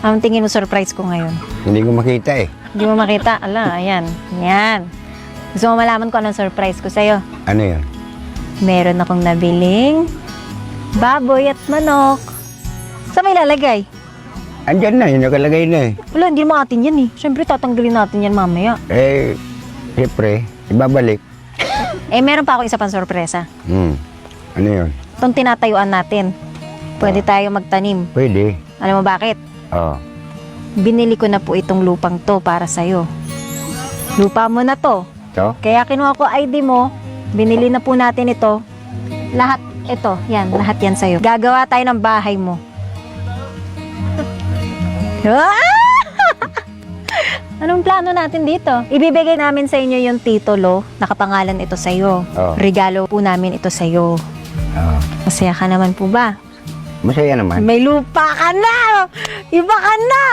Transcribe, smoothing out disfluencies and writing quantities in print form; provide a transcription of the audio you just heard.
Anong tingin mo surprise ko ngayon? Hindi ko makita eh. Hindi mo makita? Ala, ayan. Yan. Gusto mo malaman ko anong surprise ko sa'yo? Ano yun? Meron akong nabiling baboy at manok. Saan may lalagay? Andyan na, yun nakalagay na eh. Wala, hindi naman atin yan eh. Siyempre, tatanggalin natin yan mamaya. Eh, siyempre, ibabalik. Eh, meron pa ako isa pang sorpresa. Ano yun? Itong tinatayuan natin. Pwede tayo magtanim. Pwede. Alam mo bakit? Oo. Binili ko na po itong lupang to para sa'yo. Lupa mo na to. So, Kaya kinuha ko ID mo. Binili na po natin ito. Lahat ito, yan, lahat yan sa'yo. Gagawa tayo ng bahay mo. Anong plano natin dito? Ibibigay namin sa inyo yung titulo. Nakapangalan ito sa'yo. Oo. Regalo po namin ito sa'yo. oo. Masaya ka naman po ba? Masaya naman. May lupa ka na! Iba ka na!